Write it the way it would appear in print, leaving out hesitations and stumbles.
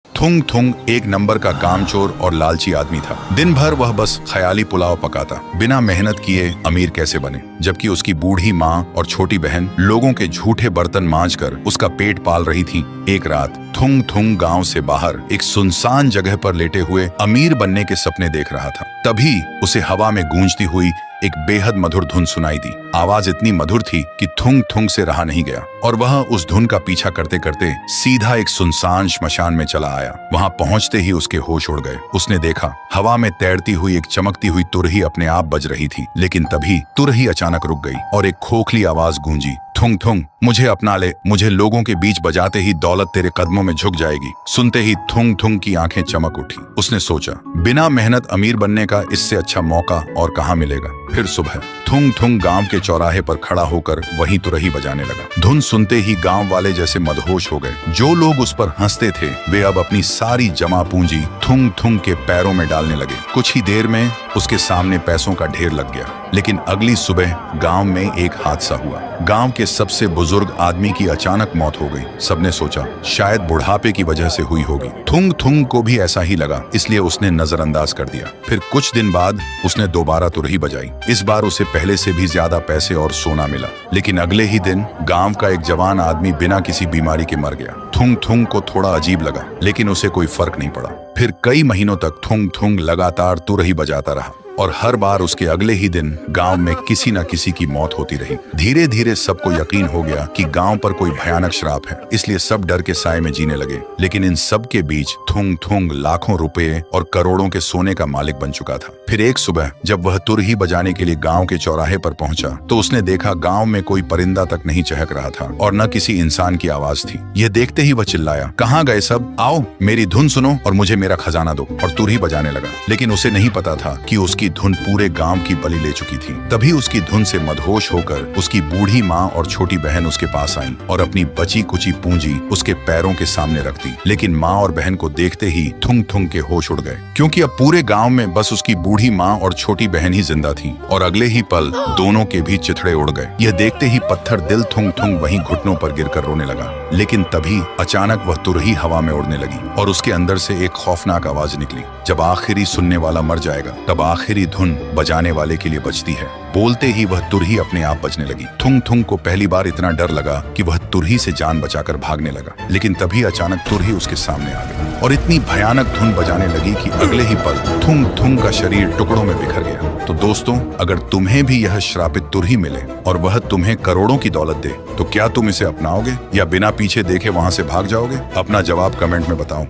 थुंग थुंग एक नंबर का कामचोर और लालची आदमी था। दिन भर वह बस ख्याली पुलाव पकाता, बिना मेहनत किए अमीर कैसे बने, जबकि उसकी बूढ़ी माँ और छोटी बहन लोगों के झूठे बर्तन मांजकर उसका पेट पाल रही थी। एक रात थुंग थुंग गांव से बाहर एक सुनसान जगह पर लेटे हुए अमीर बनने के सपने देख रहा था। तभी उसे हवा में गूंजती हुई एक बेहद मधुर धुन सुनाई दी। आवाज इतनी मधुर थी कि थुंग थुंग से रहा नहीं गया और वह उस धुन का पीछा करते करते सीधा एक सुनसान श्मशान में चला आया। वहां पहुंचते ही उसके होश उड़ गए। उसने देखा हवा में तैरती हुई एक चमकती हुई तुरही अपने आप बज रही थी, लेकिन तभी तुरही अचानक रुक गई और एक खोखली आवाज गूंजी, थुंग थुंग मुझे अपना ले, मुझे लोगों के बीच बजाते ही दौलत तेरे कदमों में झुक जाएगी। सुनते ही थुंग थुंग की आंखें चमक उठी। उसने सोचा, बिना मेहनत अमीर बनने का इससे अच्छा मौका और कहाँ मिलेगा। फिर सुबह थुंग थुंग गांव के चौराहे पर खड़ा होकर वहीं तुरही बजाने लगा। धुन सुनते ही गांव वाले जैसे मदहोश हो गए। जो लोग उस पर हंसते थे वे अब अपनी सारी जमा पूंजी थुंग थुंग के पैरों में डालने लगे। कुछ ही देर में उसके सामने पैसों का ढेर लग गया। लेकिन अगली सुबह गांव में एक हादसा हुआ। गांव के सबसे बुजुर्ग आदमी की अचानक मौत हो गई। सबने सोचा शायद बुढ़ापे की वजह से हुई होगी। थुंग थुंग को भी ऐसा ही लगा, इसलिए उसने नजरअंदाज कर दिया। फिर कुछ दिन बाद उसने दोबारा तुरही बजाई। इस बार उसे पहले से भी ज्यादा पैसे और सोना मिला। लेकिन अगले ही दिन गांव का एक जवान आदमी बिना किसी बीमारी के मर गया। थुंग थुंग को थोड़ा अजीब लगा, लेकिन उसे कोई फर्क नहीं पड़ा। फिर कई महीनों तक थुंग थुंग लगातार तुरही बजाता रहा और हर बार उसके अगले ही दिन गांव में किसी न किसी की मौत होती रही। धीरे धीरे सबको यकीन हो गया कि गांव पर कोई भयानक श्राप है, इसलिए सब डर के साए में जीने लगे। लेकिन इन सब के बीच थुंग थुंग लाखों रुपए और करोड़ों के सोने का मालिक बन चुका था। फिर एक सुबह जब वह तुरही बजाने के लिए गांव के चौराहे पर पहुंचा तो उसने देखा गांव में कोई परिंदा तक नहीं चहक रहा था और न किसी इंसान की आवाज थी। यह देखते ही वह चिल्लाया, कहाँ गए सब, आओ मेरी धुन सुनो और मुझे मेरा खजाना दो, और तुरही बजाने लगा। लेकिन उसे नहीं पता था कि उसकी धुन पूरे गांव की बलि ले चुकी थी। तभी उसकी धुन से मदहोश होकर उसकी बूढ़ी माँ और छोटी बहन उसके पास आईं और अपनी बची कुची पूंजी उसके पैरों के सामने रख दी। लेकिन माँ और बहन को देखते ही थुंग थुंग के होश उड़ गए, क्योंकि अब पूरे गांव में बस उसकी बूढ़ी माँ और छोटी बहन ही जिंदा थी। और अगले ही पल दोनों के भी चिथड़े उड़ गए। यह देखते ही पत्थर दिल थुंग थुंग वहीं घुटनों पर गिरकर रोने लगा। लेकिन तभी अचानक वह तुरही हवा में उड़ने लगी और उसके अंदर से एक खौफनाक आवाज निकली, जब आखिरी सुनने वाला मर जाएगा तब आखिरी धुन बजाने वाले के लिए बजती है। बोलते ही वह तुरही अपने आप बजने लगी। थुंग थुंग को पहली बार इतना डर लगा कि वह तुरही से जान बचाकर भागने लगा। लेकिन तभी अचानक तुरही उसके सामने आ गई और इतनी भयानक धुन बजाने लगी कि अगले ही पल थुंग थुंग का शरीर टुकड़ों में बिखर गया। तो दोस्तों, अगर तुम्हें भी यह श्रापित तुरही मिले और वह तुम्हें करोड़ों की दौलत दे तो क्या तुम इसे अपनाओगे या बिना पीछे देखे वहां से भाग जाओगे? अपना जवाब कमेंट में बताओ।